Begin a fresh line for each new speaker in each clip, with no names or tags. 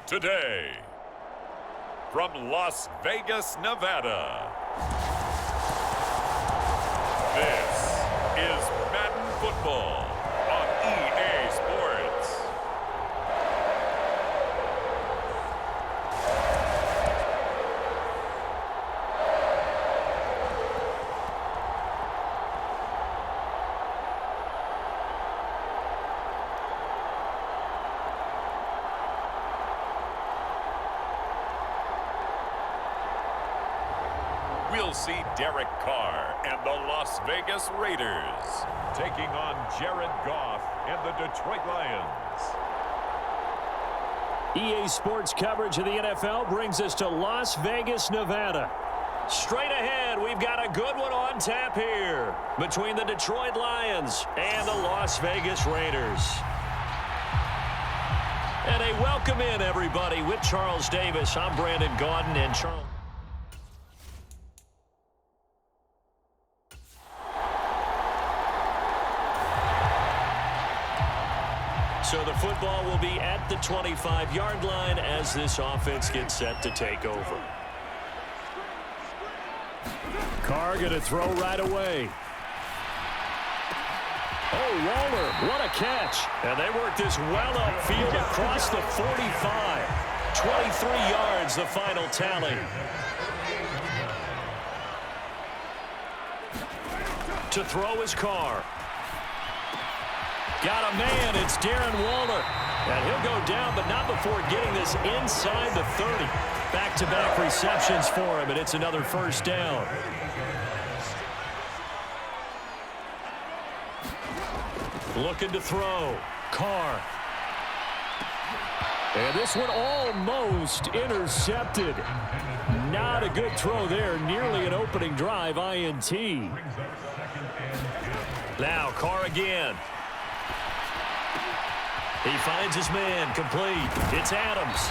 Today, from Las Vegas, Nevada, this is Madden Football on EA Sports. We'll see Derek Carr and the Las Vegas Raiders taking on Jared Goff and the Detroit Lions.
EA Sports coverage of the NFL brings us to Las Vegas, Nevada. Straight ahead, we've got a good one on tap here between the Detroit Lions and the Las Vegas Raiders. And a welcome in, everybody, with Charles Davis. I'm Brandon Gaudin, and Charles. So the football will be at the 25-yard line as this offense gets set to take over. Carr going to throw right away. Oh, Waller, what a catch. And they work this well upfield across the 45. 23 yards, the final tally. To throw is Carr. Got a man, it's Darren Waller. And he'll go down, but not before getting this inside the 30. Back-to-back receptions for him, and it's another first down. Looking to throw. Carr. And this one almost intercepted. Not a good throw there. Nearly an opening drive INT. Now Carr again. He finds his man, complete. It's Adams.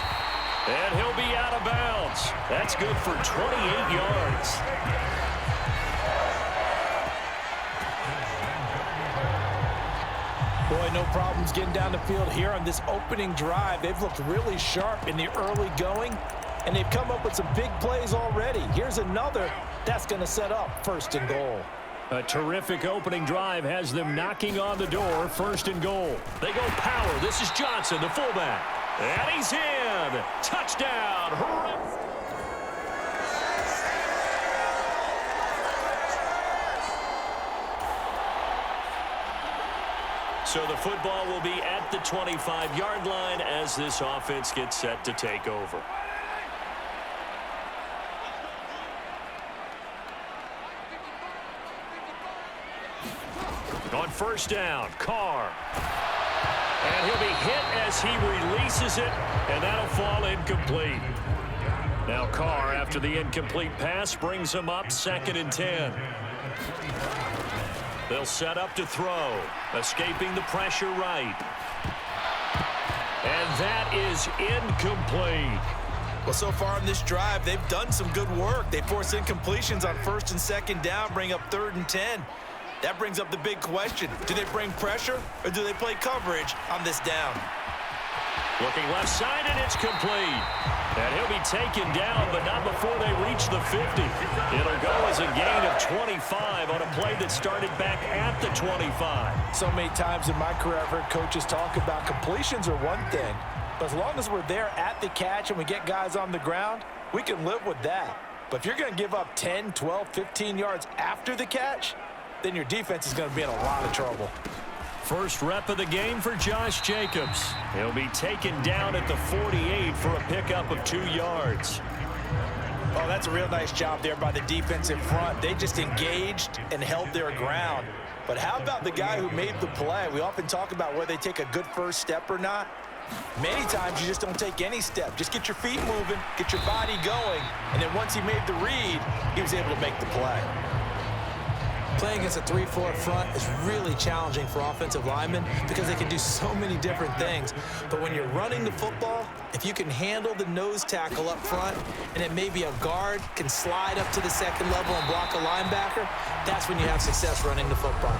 And he'll be out of bounds. That's good for 28 yards.
Boy, no problems getting down the field here on this opening drive. They've looked really sharp in the early going, and they've come up with some big plays already. Here's another that's going to set up first and goal.
A terrific opening drive has them knocking on the door, first and goal. They go power. This is Johnson, the fullback. And he's in. Touchdown. So the football will be at the 25-yard line as this offense gets set to take over. On first down, Carr. And he'll be hit as he releases it, and that'll fall incomplete. Now Carr, after the incomplete pass, brings him up 2nd and 10. They'll set up to throw, escaping the pressure right. And that is incomplete.
Well, so far on this drive, they've done some good work. They force incompletions on 1st and 2nd down, bring up 3rd and 10. That brings up the big question. Do they bring pressure or do they play coverage on this down?
Looking left side, and it's complete. And he'll be taken down, but not before they reach the 50. It'll go as a gain of 25 on a play that started back at the 25.
So many times in my career, I've heard coaches talk about completions are one thing, but as long as we're there at the catch and we get guys on the ground, we can live with that. But if you're going to give up 10, 12, 15 yards after the catch, then your defense is going to be in a lot of trouble.
First rep of the game for Josh Jacobs. He'll be taken down at the 48 for a pickup of 2 yards.
Oh, that's a real nice job there by the defensive front. They just engaged and held their ground. But how about the guy who made the play? We often talk about whether they take a good first step or not. Many times you just don't take any step. Just get your feet moving, get your body going, and then once he made the read, he was able to make the play. Playing against a 3-4 front is really challenging for offensive linemen because they can do so many different things. But when you're running the football, if you can handle the nose tackle up front and then maybe a guard can slide up to the second level and block a linebacker, that's when you have success running the football.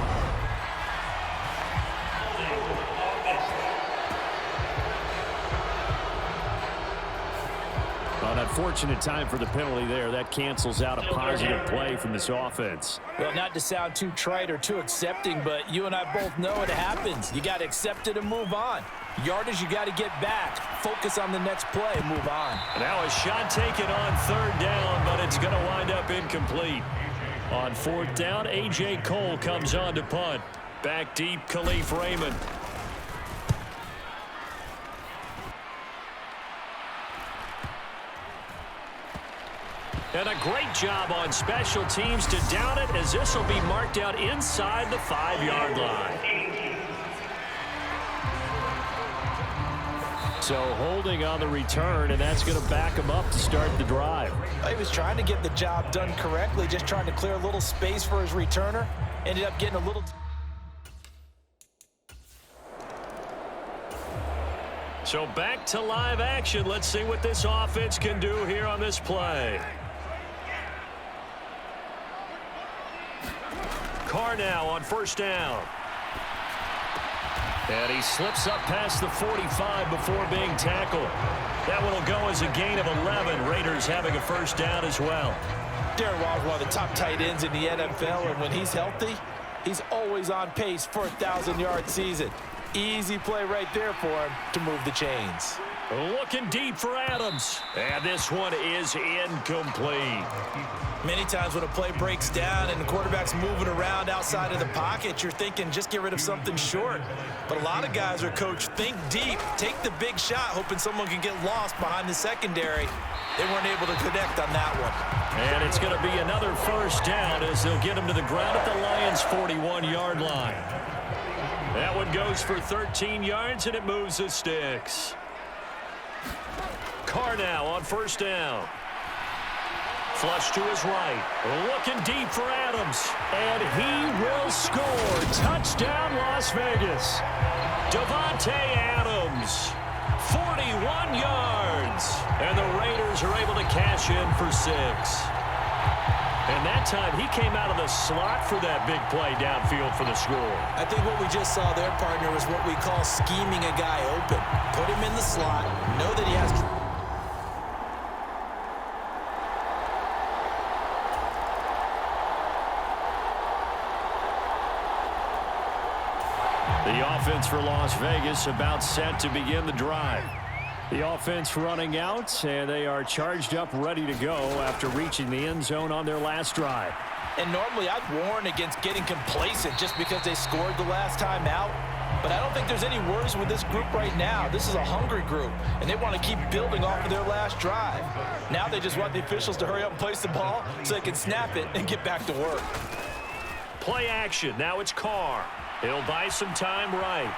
An unfortunate time for the penalty there. That cancels out a positive play from this offense.
Well, not to sound too trite or too accepting, but you and I both know it happens. You got to accept it and move on. Yardage, you got to get back. Focus on the next play and move on.
Now a shot taken on 3rd down, but it's going to wind up incomplete. On 4th down, A.J. Cole comes on to punt. Back deep, Khalif Raymond. And a great job on special teams to down it, as this will be marked out inside the 5-yard line. So holding on the return, and that's going to back him up to start the drive.
He was trying to get the job done correctly, just trying to clear a little space for his returner. Ended up getting a little...
So back to live action. Let's see what this offense can do here on this play. Carr now on 1st down. And he slips up past the 45 before being tackled. That one will go as a gain of 11. Raiders having a 1st down as well.
Darren Waller, one of the top tight ends in the NFL, and when he's healthy, he's always on pace for a 1,000-yard season. Easy play right there for him to move the chains.
Looking deep for Adams. And this one is incomplete.
Many times when a play breaks down and the quarterback's moving around outside of the pocket, you're thinking just get rid of something short. But a lot of guys are coached, think deep, take the big shot, hoping someone can get lost behind the secondary. They weren't able to connect on that one.
And it's going to be another 1st down as they'll get him to the ground at the Lions' 41-yard line. That one goes for 13 yards, and it moves the sticks. Carr now on 1st down. Flush to his right. Looking deep for Adams. And he will score. Touchdown, Las Vegas. Davante Adams. 41 yards. And the Raiders are able to cash in for 6. And that time, he came out of the slot for that big play downfield for the score.
I think what we just saw there, partner, is what we call scheming a guy open. Put him in the slot. Know that he has...
The offense for Las Vegas about set to begin the drive. The offense running out, and they are charged up, ready to go after reaching the end zone on their last drive.
And normally I'd warn against getting complacent just because they scored the last time out. But I don't think there's any worries with this group right now. This is a hungry group, and they want to keep building off of their last drive. Now they just want the officials to hurry up and place the ball so they can snap it and get back to work.
Play action. Now it's Carr. He'll buy some time right.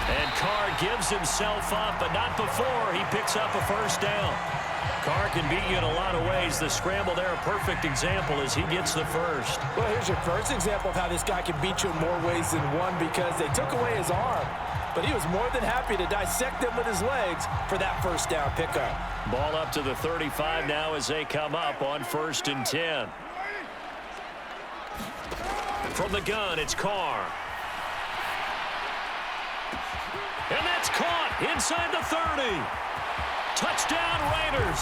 And Carr gives himself up, but not before he picks up a 1st down. Carr can beat you in a lot of ways. The scramble there, a perfect example as he gets the 1st.
Well, here's your first example of how this guy can beat you in more ways than one, because they took away his arm. But he was more than happy to dissect them with his legs for that 1st down pickup.
Ball up to the 35 now as they come up on 1st and 10. From the gun, it's Carr. And that's caught inside the 30. Touchdown, Raiders.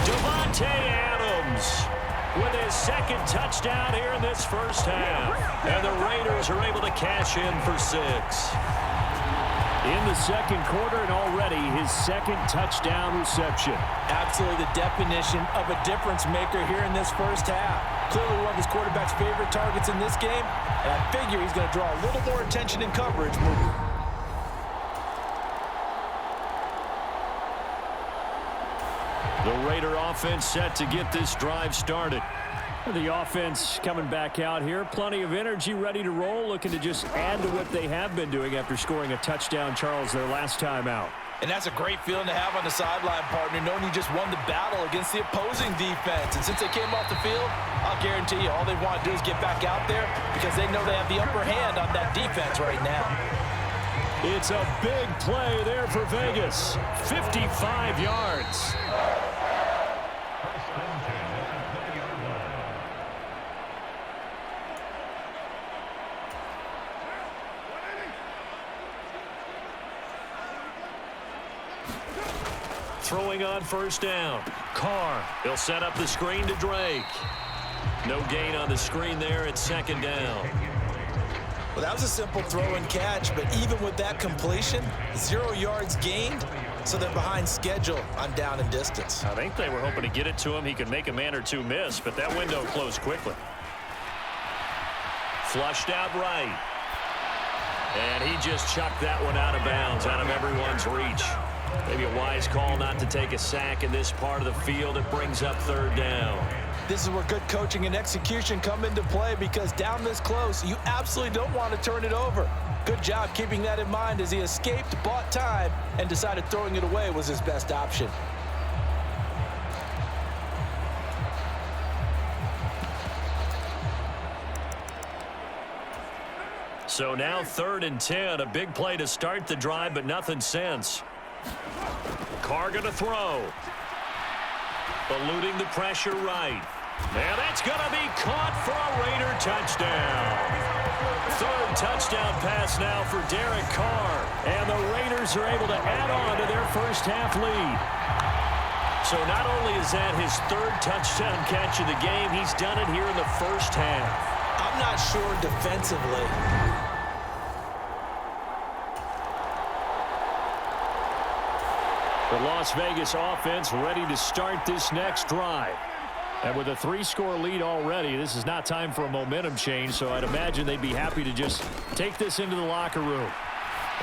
Davante Adams with his 2nd touchdown here in this 1st half. And the Raiders are able to cash in for 6. In the 2nd quarter, and already his 2nd touchdown reception.
Absolutely the definition of a difference maker here in this 1st half. Clearly one of his quarterback's favorite targets in this game, and I figure he's going to draw a little more attention in coverage moving.
The Raider offense set to get this drive started. The offense coming back out here. Plenty of energy, ready to roll, looking to just add to what they have been doing after scoring a touchdown, Charles, their last time out.
And that's a great feeling to have on the sideline, partner, knowing you just won the battle against the opposing defense. And since they came off the field, I'll guarantee you all they want to do is get back out there because they know they have the upper hand on that defense right now.
It's a big play there for Vegas. 55 yards. Throwing on first down. Carr. He'll set up the screen to Drake. No gain on the screen there at second down.
Well, that was a simple throw and catch, but even with that completion, 0 yards gained, so they're behind schedule on down and distance.
I think they were hoping to get it to him. He could make a man or two miss, but that window closed quickly. Flushed out right. And he just chucked that one out of bounds, out of everyone's reach. Maybe a wise call not to take a sack in this part of the field. It brings up third down.
This is where good coaching and execution come into play because down this close, you absolutely don't want to turn it over. Good job keeping that in mind as he escaped, bought time, and decided throwing it away was his best option.
So now 3rd and 10. A big play to start the drive, but nothing since. Carr going to throw. Eluding the pressure right. And that's going to be caught for a Raider touchdown. 3rd touchdown pass now for Derek Carr. And the Raiders are able to add on to their first half lead. So not only is that his 3rd touchdown catch of the game, he's done it here in the first half.
I'm not sure defensively.
The Las Vegas offense ready to start this next drive. And with a 3-score lead already, this is not time for a momentum change, so I'd imagine they'd be happy to just take this into the locker room.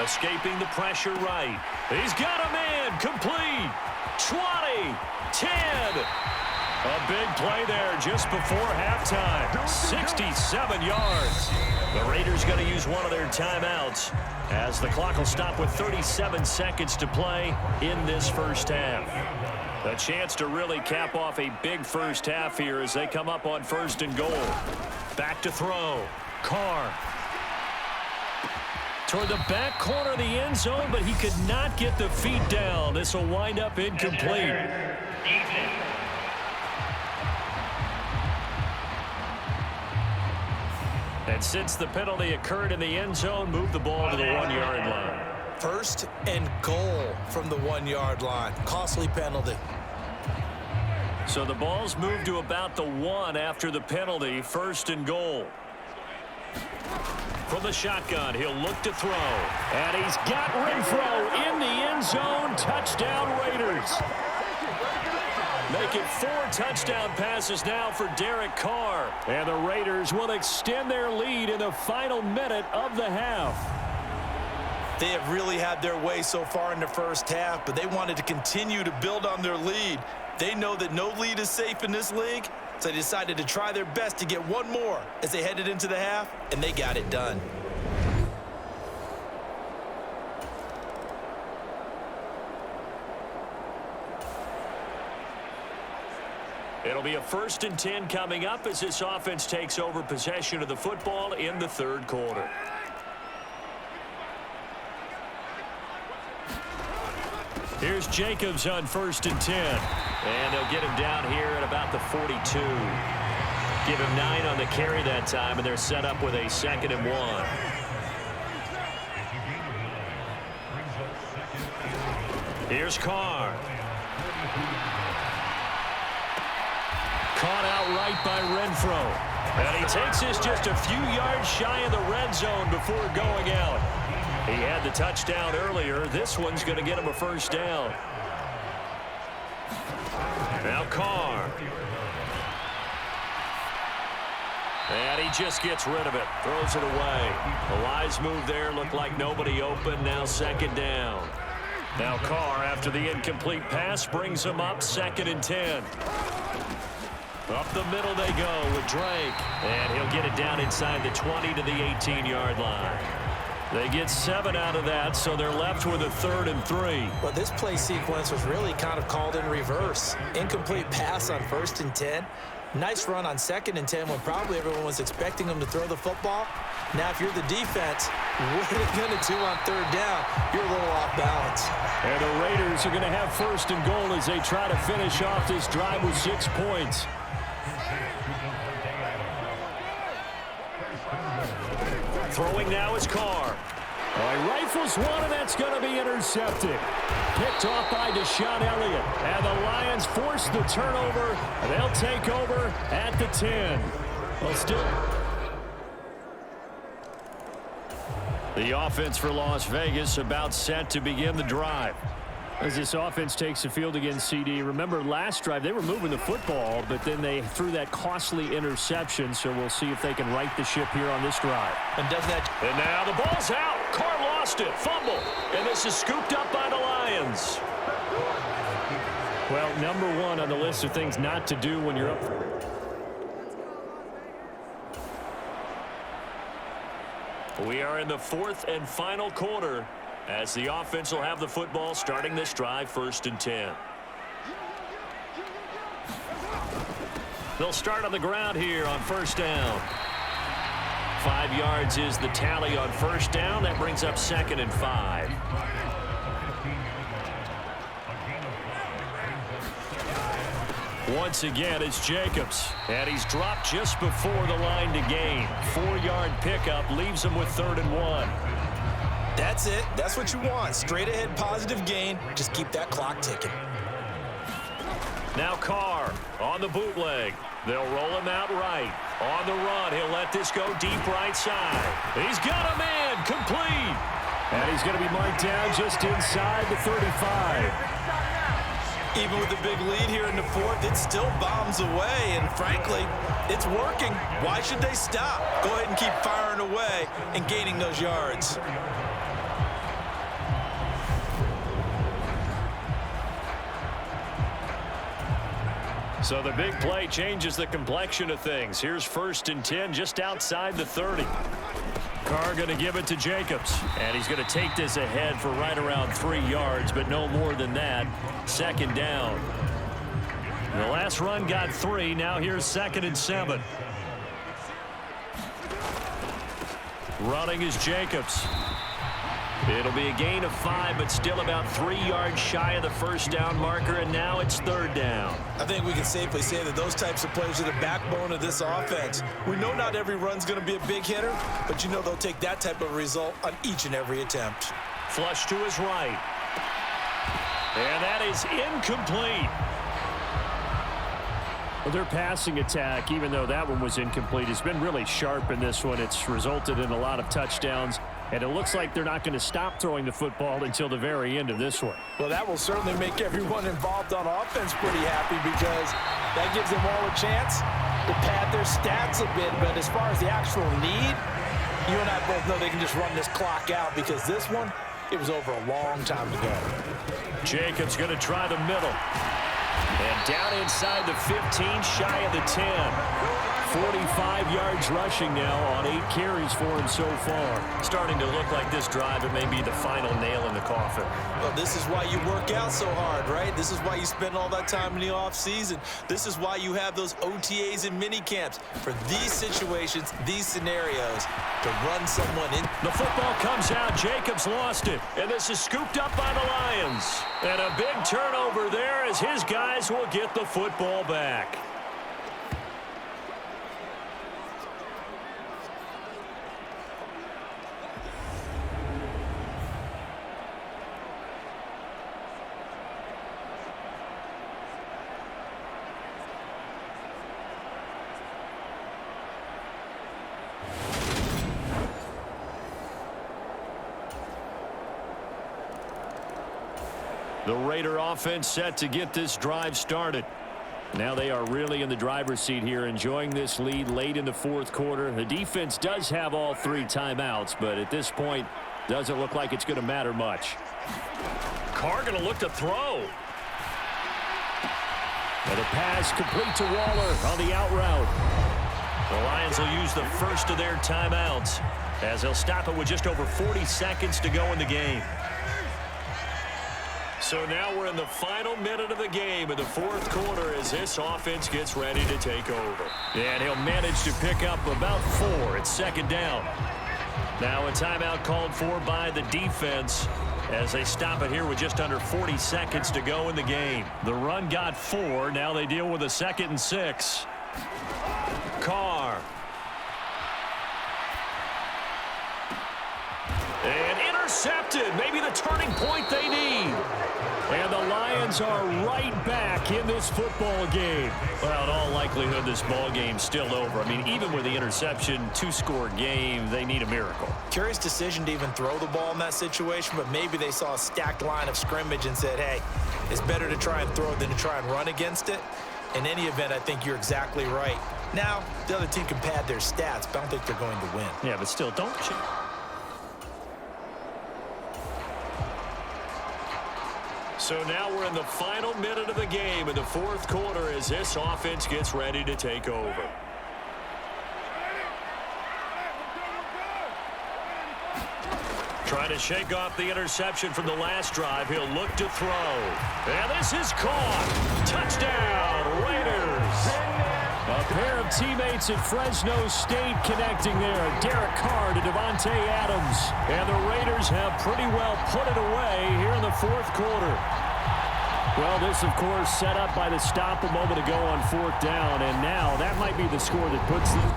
Escaping the pressure right. He's got a man. Complete. 20. 10. A big play there just before halftime. 67 yards. The Raiders going to use one of their timeouts as the clock will stop with 37 seconds to play in this first half. A chance to really cap off a big first half here as they come up on 1st and goal. Back to throw. Carr. Toward the back corner of the end zone, but he could not get the feet down. This will wind up incomplete. And since the penalty occurred in the end zone, move the ball to the 1-yard line.
1st and goal from the 1-yard line. Costly penalty.
So the ball's moved to about the 1 after the penalty. 1st and goal. From the shotgun, he'll look to throw. And he's got Renfro in the end zone. Touchdown Raiders. Make it 4 touchdown passes now for Derek Carr. And the Raiders will extend their lead in the final minute of the half.
They have really had their way so far in the first half, but they wanted to continue to build on their lead. They know that no lead is safe in this league, so they decided to try their best to get one more as they headed into the half, and they got it done.
It'll be a 1st and 10 coming up as this offense takes over possession of the football in the 3rd quarter. Here's Jacobs on 1st and 10. And they'll get him down here at about the 42. Give him 9 on the carry that time, and they're set up with a 2nd and 1. Here's Carr. Caught outright by Renfro. And he takes this just a few yards shy of the red zone before going out. He had the touchdown earlier. This one's going to get him a 1st down. Now Carr. And he just gets rid of it. Throws it away. A wise move there. Looked like nobody open. Now 2nd down. Now Carr, after the incomplete pass, brings him up 2nd and 10. Up the middle they go with Drake. And he'll get it down inside the 20 to the 18-yard line. They get 7 out of that, so they're left with a 3rd and 3.
Well, this play sequence was really kind of called in reverse. Incomplete pass on 1st and 10. Nice run on 2nd and 10 when probably everyone was expecting him to throw the football. Now, if you're the defense, what are they going to do on 3rd down? You're a little off balance.
And the Raiders are going to have 1st and goal as they try to finish off this drive with 6 points. Throwing now is Carr. He rifles one, and that's going to be intercepted. Picked off by Deshaun Elliott. And the Lions force the turnover. They'll take over at the 10. Well, still. The offense for Las Vegas about set to begin the drive. As this offense takes the field against CD. Remember last drive they were moving the football, but then they threw that costly interception. So we'll see if they can right the ship here on this drive.
And does that?
And now the ball's out. Carr lost it. Fumble. And this is scooped up by the Lions. Well, number 1 on the list of things not to do when you're up. We are in the 4th and final quarter as the offense will have the football starting this drive 1st and 10. They'll start on the ground here on 1st down. 5 yards is the tally on 1st down. That brings up 2nd and 5. Once again, it's Jacobs. And he's dropped just before the line to gain. 4-yard pickup leaves him with 3rd and 1.
That's it. That's what you want. Straight ahead positive gain. Just keep that clock ticking.
Now Carr on the bootleg. They'll roll him out right. On the run, he'll let this go deep right side. He's got a man complete. And he's going to be marked down just inside the 35.
Even with the big lead here in the 4th, it still bombs away. And frankly, it's working. Why should they stop? Go ahead and keep firing away and gaining those yards.
So the big play changes the complexion of things. Here's 1st and 10 just outside the 30. Carr going to give it to Jacobs. And he's going to take this ahead for right around 3 yards, but no more than that. 2nd down. The last run got 3. Now here's 2nd and 7. Running is Jacobs. It'll be a gain of 5, but still about 3 yards shy of the 1st down marker, and now it's 3rd down.
I think we can safely say that those types of plays are the backbone of this offense. We know not every run's going to be a big hitter, but you know they'll take that type of result on each and every attempt.
Flush to his right. And that is incomplete. Well, their passing attack, even though that one was incomplete, has been really sharp in this one. It's resulted in a lot of touchdowns. And it looks like they're not going to stop throwing the football until the very end of this one.
Well, that will certainly make everyone involved on offense pretty happy because that gives them all a chance to pad their stats a bit. But as far as the actual need, you and I both know they can just run this clock out because this one, it was over a long time ago.
Jacobs going to try the middle. And down inside the 15, shy of the 10. 45 yards rushing now on 8 carries for him so far. Starting to look like this drive, it may be the final nail in the coffin.
Well, this is why you work out so hard, right? This is why you spend all that time in the offseason. This is why you have those OTAs and mini camps for these situations, these scenarios, to run someone in.
The football comes out. Jacobs lost it. And this is scooped up by the Lions. And a big turnover there as his guys will get the football back. The Raider offense set to get this drive started. Now they are really in the driver's seat here, enjoying this lead late in the 4th quarter. The defense does have all 3 timeouts, but at this point, doesn't look like it's going to matter much. Carr going to look to throw. And a pass complete to Waller on the out route. The Lions will use the first of their timeouts as they'll stop it with just over 40 seconds to go in the game. So now we're in the final minute of the game in the fourth quarter as this offense gets ready to take over. And he'll manage to pick up about 4 at second down. Now a timeout called for by the defense as they stop it here with just under 40 seconds to go in the game. The run got 4. Now they deal with a 2nd and 6. Carr. And intercepted. Maybe the turning point they need. And the Lions are right back in this football game. Well, in all likelihood, this ball game's still over. I mean, even with the interception, 2-score game, they need a miracle.
Curious decision to even throw the ball in that situation, but maybe they saw a stacked line of scrimmage and said, hey, it's better to try and throw it than to try and run against it. In any event, I think you're exactly right. Now, the other team can pad their stats, but I don't think they're going to win.
Yeah, but still, don't you? So now we're in the final minute of the game in the fourth quarter as this offense gets ready to take over. Trying to shake off the interception from the last drive. He'll look to throw. And this is caught. Touchdown, Raiders. A pair of teammates at Fresno State connecting there. Derek Carr to Devontae Adams. And the Raiders have pretty well put it away here in the fourth quarter. Well, this, of course, set up by the stop a moment ago on 4th down. And now that might be the score that puts them.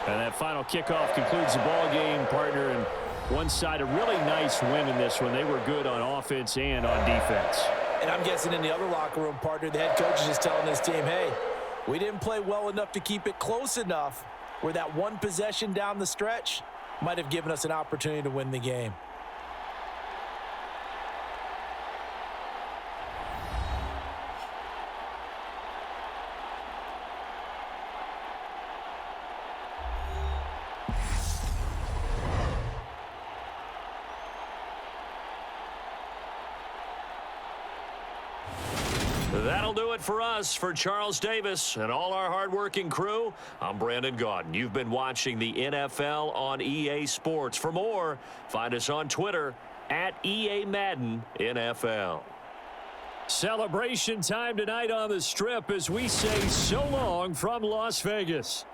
And that final kickoff concludes the ball game, partner. And one side, a really nice win in this one. They were good on offense and on defense.
And I'm guessing in the other locker room, partner, the head coach is just telling his team, hey, we didn't play well enough to keep it close enough where that one possession down the stretch might have given us an opportunity to win the game.
That'll do it for us. For Charles Davis and all our hardworking crew, I'm Brandon Gaudin. You've been watching the NFL on EA Sports. For more, find us on Twitter at EA Madden NFL. Celebration time tonight on the Strip as we say so long from Las Vegas.